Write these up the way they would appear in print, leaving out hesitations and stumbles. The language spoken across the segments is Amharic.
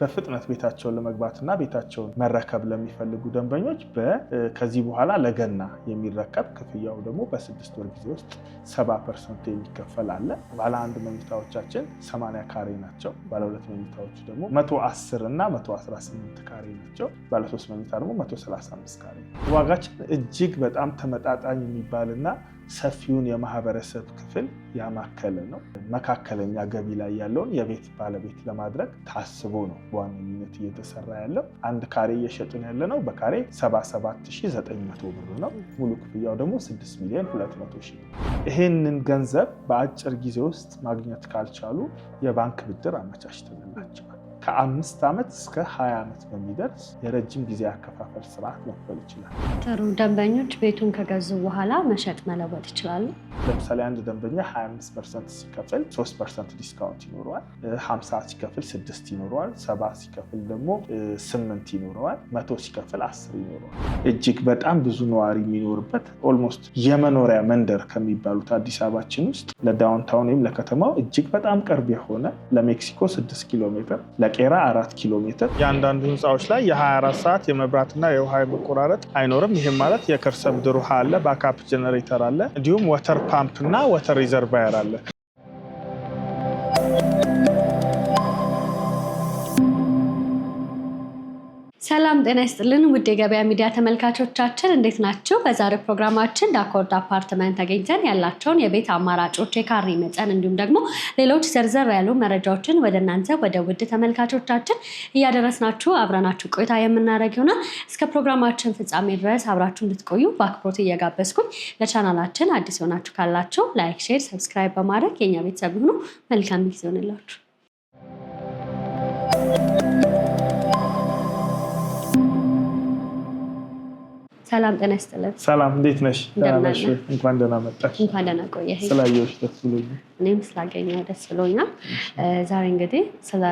በፍጥነት ቤታቸውን ለመግባትና ቤታቸውን መረከብ ለሚፈልጉ ደንበኞች ከዚህ በኋላ ለገና የሚረከብ ክፍያው ደግሞ በ6 ወር ጊዜ ውስጥ 70% የሚከፈል አለ። ባለ አንድ መኝታዎቻችን 80 ካሬ ናቸው። ባለ ሁለት መኝታዎቹ ደግሞ 110 እና 118 ካሬ ናቸው። ባለ 3 መኝታ ደግሞ 135 ካሬ። ዋጋችን እጅግ በጣም ተመጣጣኝ የሚባልና ሰፊውን የማህበረሰብ ክፍል ያማከለ ነው። መካከለኛ ገቢ ላይ ያለውን የቤት ባለቤት ለማድረግ ታስቦ ነው በዋነኝነት እየተሰራ ያለው። አንድ ካሬ እየሸጥን ያለነው በካሬ 77900 ብር ነው። ሙሉ ክፍያው ደግሞ 6,200,000 ብር። ይሄንን ገንዘብ በአጭር ጊዜ ውስጥ ማግኘት ካልቻሉ የባንክ ብድር አመቻችተንላቸዋል። ከ5 ዓመት እስከ 20 ዓመት በሚደርስ የረጅም ጊዜ አከፋፈል ስርዓት መክፈል ይችላል። ጥሩ። ደንበኞች ቤቱን ከገዙ በኋላ መሸጥ መለወጥ ይችላሉ? ለምሳሌ አንድ ደንበኛ 25% ሲከፍል 3% ዲስካውንት ይኖረዋል። 50 ሲከፍል 6 ይኖረዋል። 70 ሲከፍል ደግሞ 8 ይኖረዋል። 100 ሲከፍል 10 ይኖረዋል። እጅግ በጣም ብዙ ነዋሪ የሚኖርበት ኦልሞስት የመኖሪያ መንደር ከሚባሉት አዲስ አበባችን ውስጥ ለዳውንታውን ወይም ለከተማው እጅግ በጣም ቅርብ የሆነ ለሜክሲኮ 6 ኪሎ ሜትር ለቄራ 4 ኪሎ ሜትር። የአንዳንዱ ህንፃዎች ላይ የ24 ሰዓት የመብራትና የውሃ መቆራረጥ አይኖርም። ይህም ማለት የከርሰ ምድር ውሃ አለ፣ ባካፕ ጀነሬተር አለ፣ እንዲሁም ወተር ፓምፕ እና ወተር ሪዘርቫየር አለ። ሰላም ጤና ይስጥልን ውድ የገበያ ሚዲያ ተመልካቾቻችን እንዴት ናችሁ? በዛሬው ፕሮግራማችን ዳኮርድ አፓርትመንት ተገኝተን ያላቸውን የቤት አማራጮች፣ የካሬ መጠን እንዲሁም ደግሞ ሌሎች ዘርዘር ያሉ መረጃዎችን ወደ እናንተ ወደ ውድ ተመልካቾቻችን እያደረስናችሁ አብረናችሁ ቆይታ የምናደርግ ይሆናል። እስከ ፕሮግራማችን ፍጻሜ ድረስ አብራችሁ እንድትቆዩ በአክብሮት እየጋበዝኩኝ ለቻናላችን አዲስ ሆናችሁ ካላችሁ ላይክ፣ ሼር፣ ሰብስክራይብ በማድረግ የኛ ቤተሰብ ይሁኑ። መልካም ጊዜ ይሁንላችሁ። ሰላም ጤና ይስጥልን። ሰላም እንዴት ነሽ? እንኳን ደህና መጣሽ። እንኳን ደህና ቆየሽ። ስላየሁሽ ደስ ብሎኛል። እኔም ስላገኘሁ ደስ ብሎኛል። ዛሬ እንግዲህ ስለ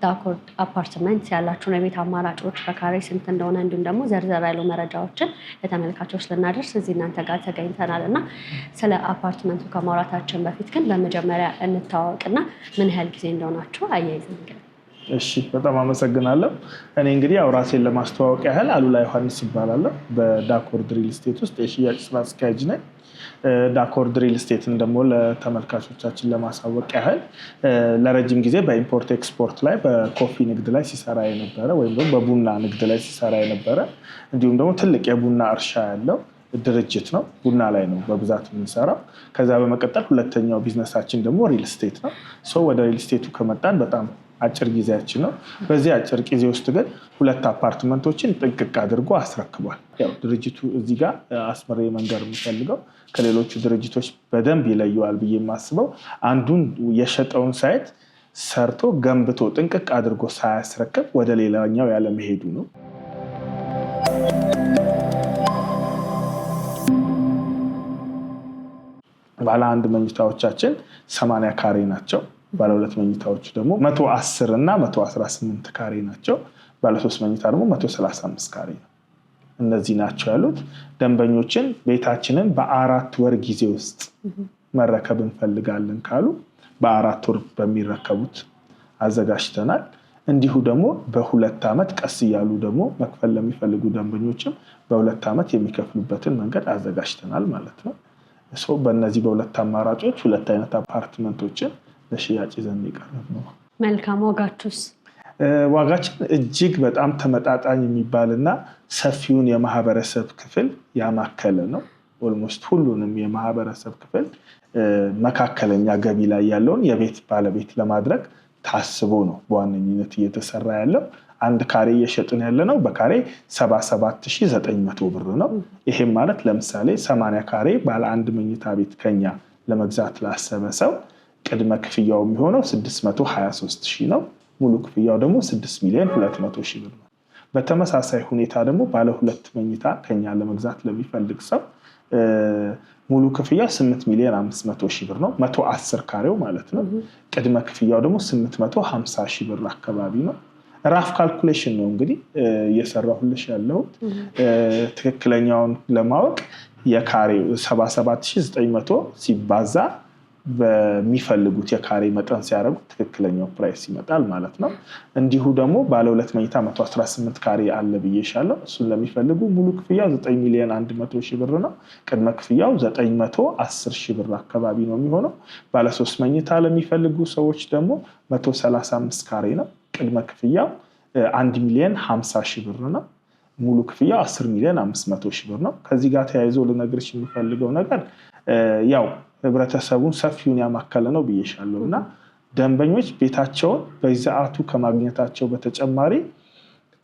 ዳኮርድ አፓርትመንት ያላችሁን የቤት አማራጮች በካሬ ስንት እንደሆነ እንዲሁም ደግሞ ዘርዘር ያሉ መረጃዎችን ለተመልካቾች ልናደርስ እዚህ እናንተ ጋር ተገኝተናል እና ስለ አፓርትመንቱ ከማውራታችን በፊት ግን በመጀመሪያ እንታወቅና ምን ያህል ጊዜ እንደሆናችሁ አያይዘን። እሺ፣ በጣም አመሰግናለሁ። እኔ እንግዲህ ያው ራሴን ለማስተዋወቅ ያህል አሉላ ዮሐንስ ይባላለሁ። በዳኮርድ ሪል ስቴት ውስጥ የሽያጭ ስራ አስኪያጅ ነኝ። ዳኮርድ ሪል ስቴትን ደግሞ ለተመልካቾቻችን ለማሳወቅ ያህል ለረጅም ጊዜ በኢምፖርት ኤክስፖርት ላይ በኮፊ ንግድ ላይ ሲሰራ የነበረ ወይም ደግሞ በቡና ንግድ ላይ ሲሰራ የነበረ እንዲሁም ደግሞ ትልቅ የቡና እርሻ ያለው ድርጅት ነው። ቡና ላይ ነው በብዛት የምንሰራው። ከዛ በመቀጠል ሁለተኛው ቢዝነሳችን ደግሞ ሪል ስቴት ነው። ወደ ሪል ስቴቱ ከመጣን በጣም አጭር ጊዜያችን ነው። በዚህ አጭር ጊዜ ውስጥ ግን 2 አፓርትመንቶችን ጥንቅቅ አድርጎ አስረክቧል። ያው ድርጅቱ እዚህ ጋር አስመሬ መንገር የሚፈልገው ከሌሎቹ ድርጅቶች በደንብ ይለየዋል ብዬ የማስበው አንዱን የሸጠውን ሳይት ሰርቶ ገንብቶ ጥንቅቅ አድርጎ ሳያስረክብ ወደ ሌላኛው ያለ መሄዱ ነው። ባለ አንድ መኝታዎቻችን 80 ካሬ ናቸው። ባለ ሁለት መኝታዎቹ ደግሞ 110 እና 118 ካሬ ናቸው። ባለ 3 መኝታ ደግሞ 135 ካሬ ነው። እነዚህ ናቸው ያሉት። ደንበኞችን ቤታችንን በ4 ወር ጊዜ ውስጥ መረከብ እንፈልጋለን ካሉ በ4 ወር በሚረከቡት አዘጋጅተናል። እንዲሁ ደግሞ በ2 ዓመት ቀስ እያሉ ደግሞ መክፈል ለሚፈልጉ ደንበኞችም በ2 ዓመት የሚከፍሉበትን መንገድ አዘጋጅተናል ማለት ነው። በእነዚህ በ2 አማራጮች 2 አይነት አፓርትመንቶችን ለሽያጭ ይዘን የቀረብ ነው። መልካም። ዋጋችሁስ? ዋጋችን እጅግ በጣም ተመጣጣኝ የሚባልና ሰፊውን የማህበረሰብ ክፍል ያማከለ ነው። ኦልሞስት ሁሉንም የማህበረሰብ ክፍል መካከለኛ ገቢ ላይ ያለውን የቤት ባለቤት ለማድረግ ታስቦ ነው በዋነኝነት እየተሰራ ያለው። አንድ ካሬ እየሸጥን ያለነው በካሬ 77900 ብር ነው። ይሄም ማለት ለምሳሌ 80 ካሬ ባለ አንድ መኝታ ቤት ከኛ ለመግዛት ላሰበ ሰው ቅድመ ክፍያው የሚሆነው 623,000 ነው። ሙሉ ክፍያው ደግሞ 6,200,000 ብር ነው። በተመሳሳይ ሁኔታ ደግሞ ባለ 2 መኝታ ከኛ ለመግዛት ለሚፈልግ ሰው ሙሉ ክፍያው 8,500,000 ብር ነው። 110 ካሬው ማለት ነው። ቅድመ ክፍያው ደግሞ 850,000 ብር አካባቢ ነው። ራፍ ካልኩሌሽን ነው እንግዲህ እየሰራሁልሽ ያለሁት። ትክክለኛውን ለማወቅ የካሬው 77,900 ሲባዛ በሚፈልጉት የካሬ መጠን ሲያደርጉ ትክክለኛው ፕራይስ ይመጣል ማለት ነው። እንዲሁ ደግሞ ባለ 2 መኝታ 118 ካሬ አለ ብዬሻለሁ። እሱን ለሚፈልጉ ሙሉ ክፍያው 9,100,000 ብር ነው። ቅድመ ክፍያው 910,000 ብር አካባቢ ነው የሚሆነው። ባለ 3 መኝታ ለሚፈልጉ ሰዎች ደግሞ 135 ካሬ ነው። ቅድመ ክፍያው 1,50,000 ብር ነው። ሙሉ ክፍያው 10,500,000 ብር ነው። ከዚህ ጋር ተያይዞ ልነግርሽ የሚፈልገው ነገር ያው ህብረተሰቡን ሰፊውን ያማከለ ነው ብዬሻለሁ እና ደንበኞች ቤታቸውን በሰዓቱ ከማግኘታቸው በተጨማሪ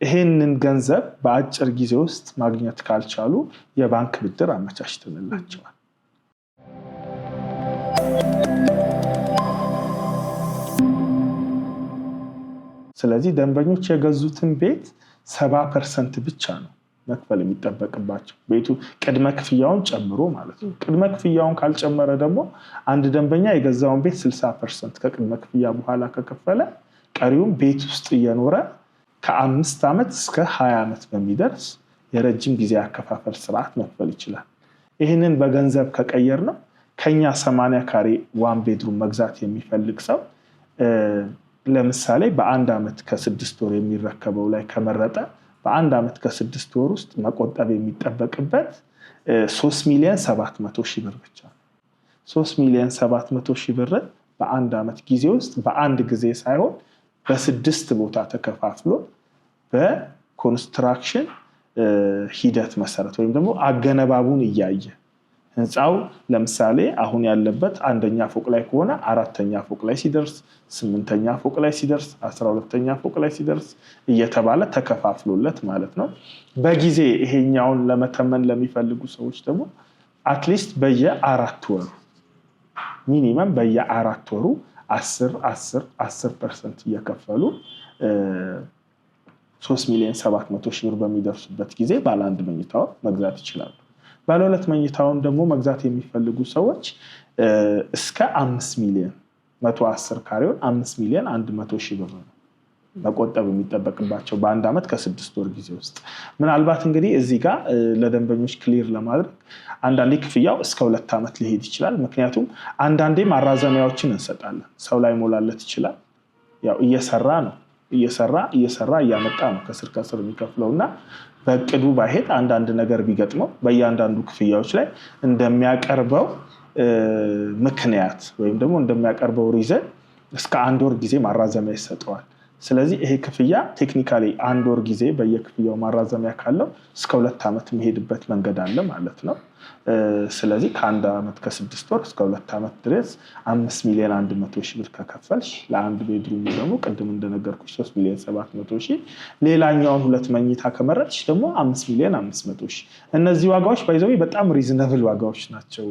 ይሄንን ገንዘብ በአጭር ጊዜ ውስጥ ማግኘት ካልቻሉ የባንክ ብድር አመቻችተንላቸዋል። ስለዚህ ደንበኞች የገዙትን ቤት 70% ብቻ ነው መክፈል የሚጠበቅባቸው፣ ቤቱ ቅድመ ክፍያውን ጨምሮ ማለት ነው። ቅድመ ክፍያውን ካልጨመረ ደግሞ አንድ ደንበኛ የገዛውን ቤት 60% ከቅድመ ክፍያ በኋላ ከከፈለ ቀሪውን ቤት ውስጥ እየኖረ ከ5 ዓመት እስከ 20 ዓመት በሚደርስ የረጅም ጊዜ አከፋፈል ስርዓት መክፈል ይችላል። ይህንን በገንዘብ ከቀየር ነው ከኛ 80 ካሬ ዋን ቤድሩም መግዛት የሚፈልግ ሰው ለምሳሌ በ1 ዓመት ከ6 ወር የሚረከበው ላይ ከመረጠ በ1 ዓመት ከ6 ወር ውስጥ መቆጠብ የሚጠበቅበት 3,700,000 ብር ብቻ። 3,700,000 ብር በ1 ዓመት ጊዜ ውስጥ በአንድ ጊዜ ሳይሆን በ6 ቦታ ተከፋፍሎ በኮንስትራክሽን ሂደት መሰረት ወይም ደግሞ አገነባቡን እያየ ህንፃው ለምሳሌ አሁን ያለበት 1ኛ ፎቅ ላይ ከሆነ 4ኛ ፎቅ ላይ ሲደርስ፣ 8ኛ ፎቅ ላይ ሲደርስ፣ 12ኛ ፎቅ ላይ ሲደርስ እየተባለ ተከፋፍሎለት ማለት ነው። በጊዜ ይሄኛውን ለመተመን ለሚፈልጉ ሰዎች ደግሞ አትሊስት በየ4 ወሩ ሚኒመም በየ4 ወሩ 10% እየከፈሉ 3,700,000 ብር በሚደርሱበት ጊዜ ባለ 1 መኝታው መግዛት ይችላሉ። ባለ 2 መኝታውን ደግሞ መግዛት የሚፈልጉ ሰዎች እስከ 5 ሚሊዮን 110 ካሬውን 5,100,000 ብር ነው መቆጠብ የሚጠበቅባቸው በ1 ዓመት ከ6 ወር ጊዜ ውስጥ። ምናልባት እንግዲህ እዚህ ጋር ለደንበኞች ክሊር ለማድረግ አንዳንዴ ክፍያው እስከ 2 ዓመት ሊሄድ ይችላል። ምክንያቱም አንዳንዴ ማራዘሚያዎችን እንሰጣለን። ሰው ላይ ሞላለት ይችላል። ያው እየሰራ ነው እየሰራ እያመጣ ነው ከስር ከስር የሚከፍለው እና በእቅዱ ባይሄድ አንዳንድ ነገር ቢገጥመው በእያንዳንዱ ክፍያዎች ላይ እንደሚያቀርበው ምክንያት ወይም ደግሞ እንደሚያቀርበው ሪዘን እስከ 1 ወር ጊዜ ማራዘሚያ ይሰጠዋል። ስለዚህ ይሄ ክፍያ ቴክኒካሊ 1 ወር ጊዜ በየክፍያው ማራዘሚያ ካለው እስከ 2 ዓመት የሚሄድበት መንገድ አለ ማለት ነው። ስለዚህ ከ1 ዓመት ከ6 ወር እስከ 2 ዓመት ድረስ 5,100,000 ብር ከከፈልሽ ለአንድ ቤድሩም ደግሞ ቅድም እንደነገርኩሽ 3,700,000 ሌላኛውን 2 መኝታ ከመረጥሽ ደግሞ 5,500,000። እነዚህ ዋጋዎች ባይዘው በጣም ሪዝነብል ዋጋዎች ናቸው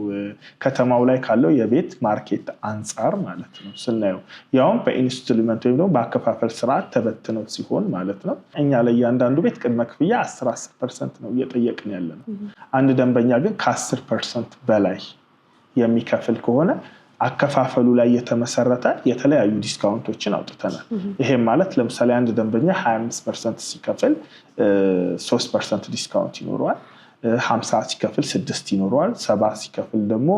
ከተማው ላይ ካለው የቤት ማርኬት አንጻር ማለት ነው ስናየው፣ ያውም በኢንስቶልመንት ወይም ደግሞ በአከፋፈል ስርዓት ተበትነው ሲሆን ማለት ነው። እኛ ላይ ያንዳንዱ ቤት ቅድመ ክፍያ 10% ነው እየጠየቅን ያለ ነው። አንድ ደንበኛ ግን ከ10% በላይ የሚከፍል ከሆነ አከፋፈሉ ላይ የተመሰረተ የተለያዩ ዲስካውንቶችን አውጥተናል። ይሄም ማለት ለምሳሌ አንድ ደንበኛ 25% ሲከፍል 3% ዲስካውንት ይኖረዋል። 50 ሲከፍል 6 ይኖረዋል። 70 ሲከፍል ደግሞ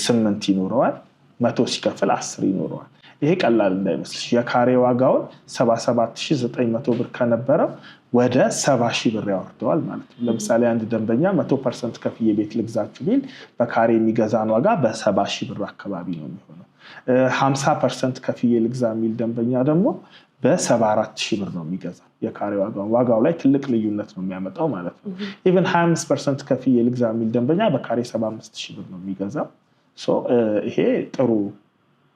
8 ይኖረዋል። 100 ሲከፍል 10 ይኖረዋል። ይሄ ቀላል እንዳይመስልሽ የካሬ ዋጋውን 77,900 ብር ከነበረው ወደ 70,000 ብር ያወርደዋል ማለት ነው። ለምሳሌ አንድ ደንበኛ 100% ከፍዬ ቤት ልግዛችሁ ቢል በካሬ የሚገዛን ዋጋ በ70,000 ብር አካባቢ ነው የሚሆነው። 50% ከፍዬ ልግዛ የሚል ደንበኛ ደግሞ በ74,000 ብር ነው የሚገዛው። የካሬ ዋጋው ላይ ትልቅ ልዩነት ነው የሚያመጣው ማለት ነው። ኢቨን 25% ከፍዬ ልግዛ የሚል ደንበኛ በካሬ 75,000 ብር ነው የሚገዛው። ይሄ ጥሩ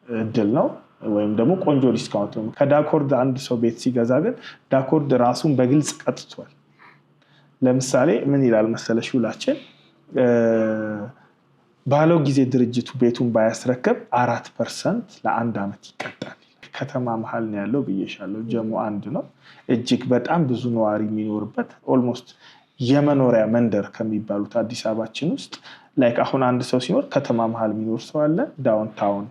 እድል ነው ወይም ደግሞ ቆንጆ ዲስካውንት ነው። ከዳኮርድ አንድ ሰው ቤት ሲገዛ ግን ዳኮርድ ራሱን በግልጽ ቀጥቷል። ለምሳሌ ምን ይላል መሰለሽ ውላችን ባለው ጊዜ ድርጅቱ ቤቱን ባያስረክብ 4% ለ1 ዓመት ይቀጣል። ከተማ መሀል ነው ያለው ብዬሻለሁ። ጀሞ 1 ነው። እጅግ በጣም ብዙ ነዋሪ የሚኖርበት ኦልሞስት የመኖሪያ መንደር ከሚባሉት አዲስ አበባችን ውስጥ ላይክ አሁን አንድ ሰው ሲኖር ከተማ መሀል የሚኖር ሰው አለ፣ ዳውንታውን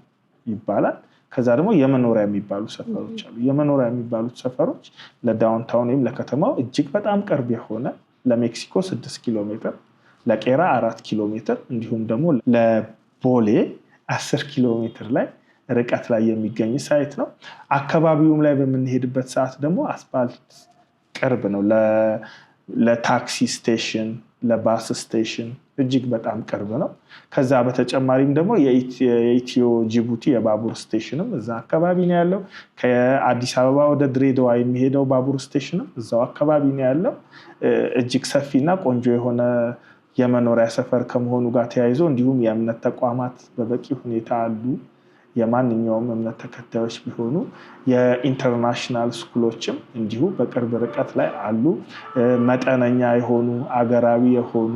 ይባላል። ከዛ ደግሞ የመኖሪያ የሚባሉ ሰፈሮች አሉ። የመኖሪያ የሚባሉት ሰፈሮች ለዳውንታውን ወይም ለከተማው እጅግ በጣም ቅርብ የሆነ ለሜክሲኮ 6 ኪሎ ሜትር፣ ለቄራ 4 ኪሎ ሜትር እንዲሁም ደግሞ ለቦሌ 10 ኪሎ ሜትር ላይ ርቀት ላይ የሚገኝ ሳይት ነው። አካባቢውም ላይ በምንሄድበት ሰዓት ደግሞ አስፋልት ቅርብ ነው። ለታክሲ ስቴሽን፣ ለባስ ስቴሽን እጅግ በጣም ቅርብ ነው። ከዛ በተጨማሪም ደግሞ የኢትዮ ጅቡቲ የባቡር ስቴሽንም እዛ አካባቢ ነው ያለው። ከአዲስ አበባ ወደ ድሬዳዋ የሚሄደው ባቡር ስቴሽንም እዛው አካባቢ ነው ያለው። እጅግ ሰፊና ቆንጆ የሆነ የመኖሪያ ሰፈር ከመሆኑ ጋር ተያይዞ እንዲሁም የእምነት ተቋማት በበቂ ሁኔታ አሉ። የማንኛውም እምነት ተከታዮች ቢሆኑ የኢንተርናሽናል ስኩሎችም እንዲሁ በቅርብ ርቀት ላይ አሉ። መጠነኛ የሆኑ አገራዊ የሆኑ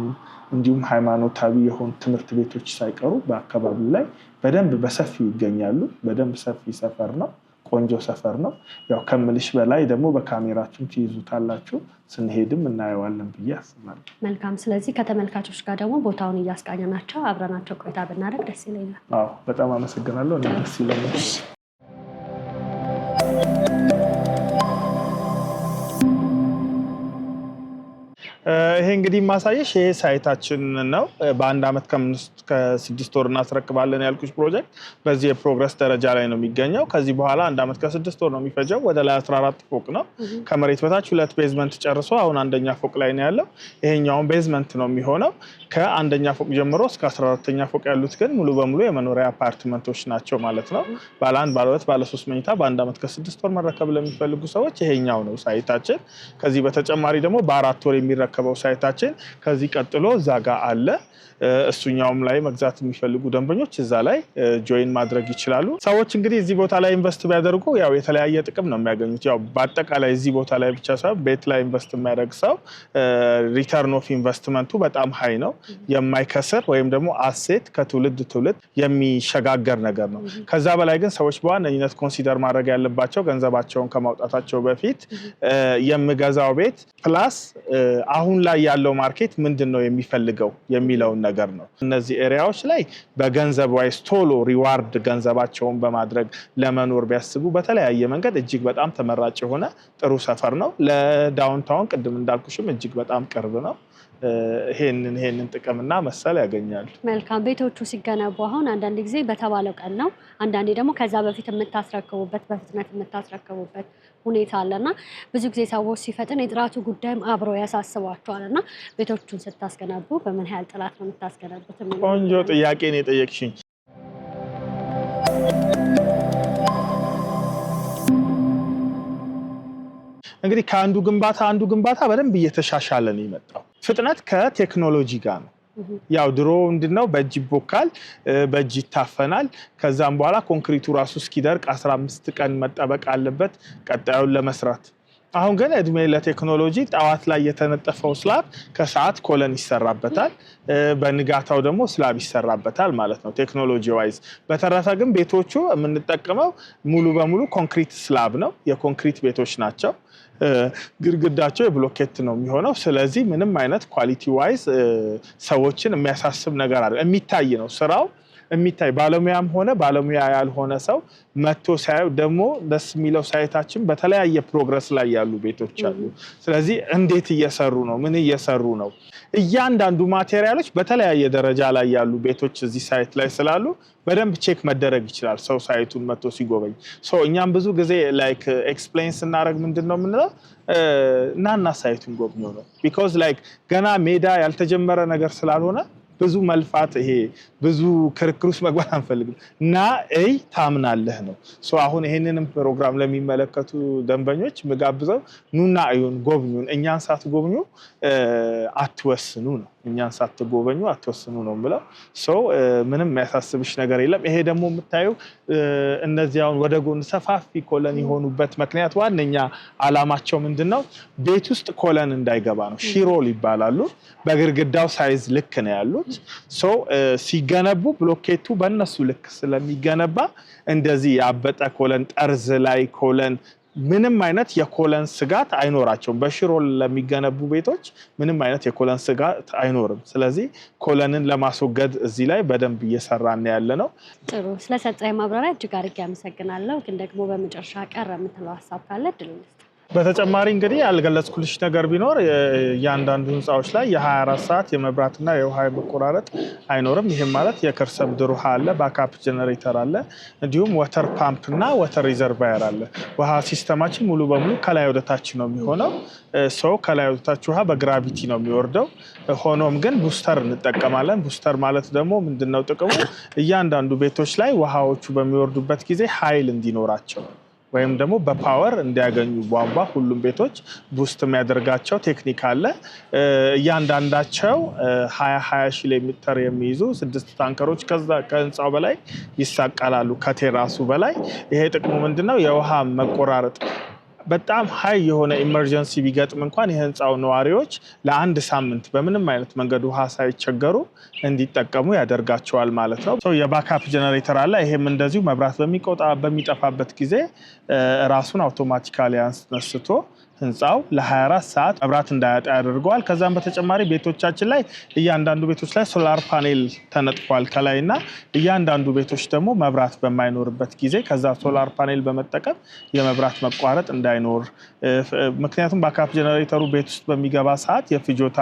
እንዲሁም ሃይማኖታዊ የሆኑ ትምህርት ቤቶች ሳይቀሩ በአካባቢው ላይ በደንብ በሰፊው ይገኛሉ። በደንብ ሰፊ ሰፈር ነው። ቆንጆ ሰፈር ነው። ያው ከምልሽ በላይ ደግሞ በካሜራችን ትይዙታላችሁ፣ ስንሄድም እናየዋለን ብዬ አስባለሁ። መልካም። ስለዚህ ከተመልካቾች ጋር ደግሞ ቦታውን እያስቃኘናቸው አብረናቸው ቆይታ ብናደርግ ደስ ይለኛል። አዎ፣ በጣም አመሰግናለሁ። ደስ ይለኛል። ይሄ እንግዲህ ማሳየሽ ይሄ ሳይታችን ነው። በአንድ ዓመት ከ6 ወር እናስረክባለን ያልኩሽ ፕሮጀክት በዚህ የፕሮግረስ ደረጃ ላይ ነው የሚገኘው። ከዚህ በኋላ 1 ዓመት ከ6 ወር ነው የሚፈጀው። ወደ ላይ 14 ፎቅ ነው። ከመሬት በታች 2 ቤዝመንት ጨርሶ አሁን 1ኛ ፎቅ ላይ ነው ያለው። ይሄኛውን ቤዝመንት ነው የሚሆነው። ከ1ኛ ፎቅ ጀምሮ እስከ 14ኛ ፎቅ ያሉት ግን ሙሉ በሙሉ የመኖሪያ አፓርትመንቶች ናቸው ማለት ነው። ባለ 1፣ ባለ 2፣ ባለ 3 መኝታ በ1 ዓመት ከ6 ወር መረከብ ለሚፈልጉ ሰዎች ይሄኛው ነው ሳይታችን። ከዚህ በተጨማሪ ደግሞ በ4 ወር የሚረከበው ሳይታችን ከዚህ ቀጥሎ እዛ ጋር አለ። እሱኛውም ላይ መግዛት የሚፈልጉ ደንበኞች እዛ ላይ ጆይን ማድረግ ይችላሉ። ሰዎች እንግዲህ እዚህ ቦታ ላይ ኢንቨስት ቢያደርጉ ያው የተለያየ ጥቅም ነው የሚያገኙት። ያው በአጠቃላይ እዚህ ቦታ ላይ ብቻ ሳይሆን ቤት ላይ ኢንቨስት የሚያደርግ ሰው ሪተርን ኦፍ ኢንቨስትመንቱ በጣም ሀይ ነው። የማይከስር ወይም ደግሞ አሴት ከትውልድ ትውልድ የሚሸጋገር ነገር ነው። ከዛ በላይ ግን ሰዎች በዋነኝነት ኮንሲደር ማድረግ ያለባቸው ገንዘባቸውን ከማውጣታቸው በፊት የምገዛው ቤት ፕላስ አሁን ላይ ያለው ማርኬት ምንድን ነው የሚፈልገው የሚለውን ነገር ነው። እነዚህ ኤሪያዎች ላይ በገንዘብ ዋይስ ቶሎ ሪዋርድ ገንዘባቸውን በማድረግ ለመኖር ቢያስቡ በተለያየ መንገድ እጅግ በጣም ተመራጭ የሆነ ጥሩ ሰፈር ነው። ለዳውንታውን ቅድም እንዳልኩሽም እጅግ በጣም ቅርብ ነው። ይሄንን ጥቅምና መሰል ያገኛሉ። መልካም። ቤቶቹ ሲገነቡ አሁን አንዳንድ ጊዜ በተባለው ቀን ነው፣ አንዳንዴ ደግሞ ከዛ በፊት የምታስረክቡበት በፍጥነት የምታስረክቡበት ሁኔታ አለና ብዙ ጊዜ ሰዎች ሲፈጥን የጥራቱ ጉዳይም አብሮ ያሳስባቸዋል እና ቤቶቹን ስታስገነቡ በምን ያህል ጥራት ነው የምታስገነቡት? ቆንጆ ጥያቄ ነው የጠየቅሽኝ። እንግዲህ ከአንዱ ግንባታ በደንብ እየተሻሻለ ነው የመጣው። ፍጥነት ከቴክኖሎጂ ጋር ነው። ያው ድሮ ምንድነው በእጅ ይቦካል፣ በእጅ ይታፈናል። ከዛም በኋላ ኮንክሪቱ ራሱ እስኪደርቅ 15 ቀን መጠበቅ አለበት ቀጣዩን ለመስራት። አሁን ግን እድሜ ለቴክኖሎጂ፣ ጠዋት ላይ የተነጠፈው ስላብ ከሰዓት ኮለን ይሰራበታል፣ በንጋታው ደግሞ ስላብ ይሰራበታል ማለት ነው ቴክኖሎጂ ዋይዝ። በተረፈ ግን ቤቶቹ የምንጠቀመው ሙሉ በሙሉ ኮንክሪት ስላብ ነው። የኮንክሪት ቤቶች ናቸው። ግድግዳቸው የብሎኬት ነው የሚሆነው። ስለዚህ ምንም አይነት ኳሊቲ ዋይዝ ሰዎችን የሚያሳስብ ነገር አለ። የሚታይ ነው ስራው የሚታይ። ባለሙያም ሆነ ባለሙያ ያልሆነ ሰው መጥቶ ሳይው ደግሞ ደስ የሚለው ሳይታችን በተለያየ ፕሮግረስ ላይ ያሉ ቤቶች አሉ። ስለዚህ እንዴት እየሰሩ ነው፣ ምን እየሰሩ ነው፣ እያንዳንዱ ማቴሪያሎች በተለያየ ደረጃ ላይ ያሉ ቤቶች እዚህ ሳይት ላይ ስላሉ በደንብ ቼክ መደረግ ይችላል ሰው ሳይቱን መጥቶ ሲጎበኝ። እኛም ብዙ ጊዜ ላይክ ኤክስፕሌን ስናደርግ ምንድን ነው የምንለው እናና ሳይቱን ጎብኘው ነው። ቢኮዝ ላይክ ገና ሜዳ ያልተጀመረ ነገር ስላልሆነ ብዙ መልፋት ይሄ ብዙ ክርክር ውስጥ መግባት አንፈልግም እና ታምናለህ ነው። አሁን ይሄንንም ፕሮግራም ለሚመለከቱ ደንበኞች ምጋብዘው ኑና እዩን፣ ጎብኙን። እኛን ሳትጎብኙ አትወስኑ ነው። እኛን ሳትጎበኙ አትወስኑ ነው ብለው ምንም የሚያሳስብሽ ነገር የለም። ይሄ ደግሞ የምታየው እነዚያውን ወደ ጎን ሰፋፊ ኮለን የሆኑበት ምክንያት ዋነኛ አላማቸው ምንድነው? ቤት ውስጥ ኮለን እንዳይገባ ነው። ሺሮል ይባላሉ። በግድግዳው ሳይዝ ልክ ነው ያሉት። ሲገነቡ ብሎኬቱ በእነሱ ልክ ስለሚገነባ እንደዚህ ያበጠ ኮለን፣ ጠርዝ ላይ ኮለን፣ ምንም አይነት የኮለን ስጋት አይኖራቸውም። በሽሮል ለሚገነቡ ቤቶች ምንም አይነት የኮለን ስጋት አይኖርም። ስለዚህ ኮለንን ለማስወገድ እዚህ ላይ በደንብ እየሰራን ያለ ነው። ጥሩ። ስለሰጠኝ ማብራሪያ እጅግ አድርጌ አመሰግናለሁ። ግን ደግሞ በመጨረሻ ቀረ የምትለው ሀሳብ ካለ እድል በተጨማሪ እንግዲህ ያልገለጽኩልሽ ነገር ቢኖር እያንዳንዱ ህንፃዎች ላይ የ24 ሰዓት የመብራትና የውሃ መቆራረጥ አይኖርም። ይህም ማለት የከርሰ ምድር ውሃ አለ፣ ባካፕ ጀነሬተር አለ፣ እንዲሁም ወተር ፓምፕ እና ወተር ሪዘርቫየር አለ። ውሃ ሲስተማችን ሙሉ በሙሉ ከላይ ወደታች ነው የሚሆነው። ሰው ከላይ ወደታች ውሃ በግራቪቲ ነው የሚወርደው። ሆኖም ግን ቡስተር እንጠቀማለን። ቡስተር ማለት ደግሞ ምንድነው ጥቅሙ? እያንዳንዱ ቤቶች ላይ ውሃዎቹ በሚወርዱበት ጊዜ ኃይል እንዲኖራቸው ወይም ደግሞ በፓወር እንዲያገኙ ቧንቧ ሁሉም ቤቶች ቡስት የሚያደርጋቸው ቴክኒክ አለ። እያንዳንዳቸው 20 ሺህ ሊትር የሚይዙ 6 ታንከሮች ከህንፃው በላይ ይሳቀላሉ፣ ከቴራሱ በላይ። ይሄ ጥቅሙ ምንድነው? የውሃ መቆራረጥ በጣም ሀይ የሆነ ኢመርጀንሲ ቢገጥም እንኳን የህንፃው ነዋሪዎች ለአንድ ሳምንት በምንም አይነት መንገድ ውሃ ሳይቸገሩ እንዲጠቀሙ ያደርጋቸዋል ማለት ነው። የባካፕ ጀነሬተር አለ። ይሄም እንደዚሁ መብራት በሚጠፋበት ጊዜ ራሱን አውቶማቲካሊ አስነስቶ ህንፃው ለ24 ሰዓት መብራት እንዳያጣ ያደርገዋል። ከዛም በተጨማሪ ቤቶቻችን ላይ እያንዳንዱ ቤቶች ላይ ሶላር ፓኔል ተነጥፏል ከላይና እያንዳንዱ ቤቶች ደግሞ መብራት በማይኖርበት ጊዜ ከዛ ሶላር ፓኔል በመጠቀም የመብራት መቋረጥ እንዳይኖር፣ ምክንያቱም ባካፕ ጀነሬተሩ ቤት ውስጥ በሚገባ ሰዓት የፍጆታ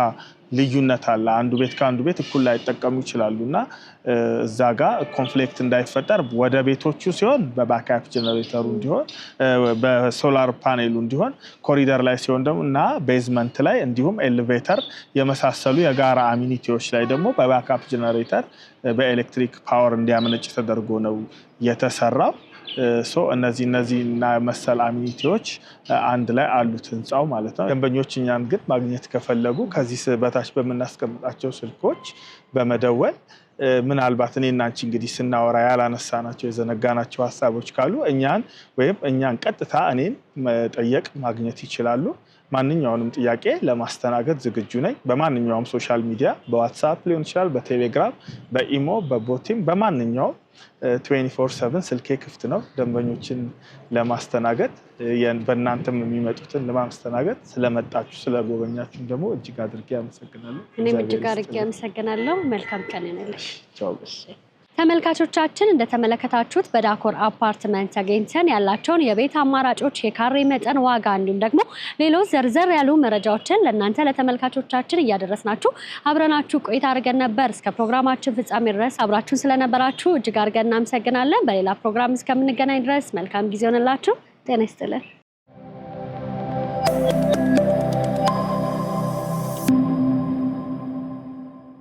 ልዩነት አለ። አንዱ ቤት ከአንዱ ቤት እኩል ላይጠቀሙ ይችላሉ እና እዛ ጋር ኮንፍሊክት እንዳይፈጠር ወደ ቤቶቹ ሲሆን በባካፕ ጀነሬተሩ እንዲሆን፣ በሶላር ፓኔሉ እንዲሆን፣ ኮሪደር ላይ ሲሆን ደግሞ እና ቤዝመንት ላይ እንዲሁም ኤሌቬተር የመሳሰሉ የጋራ አሚኒቲዎች ላይ ደግሞ በባካፕ ጀነሬተር በኤሌክትሪክ ፓወር እንዲያመነጭ ተደርጎ ነው የተሰራው። እነዚህ እና መሰል አሚኒቲዎች አንድ ላይ አሉት ህንፃው ማለት ነው። ደንበኞች እኛን ግን ማግኘት ከፈለጉ ከዚህ በታች በምናስቀምጣቸው ስልኮች በመደወል ምናልባት እኔና አንቺ እንግዲህ ስናወራ ያላነሳናቸው የዘነጋናቸው ሀሳቦች ካሉ እኛን ቀጥታ እኔን መጠየቅ ማግኘት ይችላሉ። ማንኛውንም ጥያቄ ለማስተናገድ ዝግጁ ነኝ። በማንኛውም ሶሻል ሚዲያ በዋትስአፕ ሊሆን ይችላል፣ በቴሌግራም፣ በኢሞ፣ በቦቲም በማንኛውም 24/7 ስልኬ ክፍት ነው ደንበኞችን ለማስተናገድ። በእናንተም የሚመጡትን ለማስተናገድ ስለመጣችሁ ስለጎበኛችሁ ደግሞ እጅግ አድርጌ አመሰግናለሁ። እኔም እጅግ አድርጌ አመሰግናለሁ። መልካም ቀን ይሁንልሽ። ተመልካቾቻችን እንደተመለከታችሁት በዳኮር አፓርትመንት ተገኝተን ያላቸውን የቤት አማራጮች፣ የካሬ መጠን፣ ዋጋ እንዲሁም ደግሞ ሌሎች ዘርዘር ያሉ መረጃዎችን ለእናንተ ለተመልካቾቻችን እያደረስናችሁ አብረናችሁ ቆይታ አድርገን ነበር። እስከ ፕሮግራማችን ፍጻሜ ድረስ አብራችሁን ስለነበራችሁ እጅግ አድርገን እናመሰግናለን። በሌላ ፕሮግራም እስከምንገናኝ ድረስ መልካም ጊዜ ሆነላችሁ። ጤና ይስጥልን።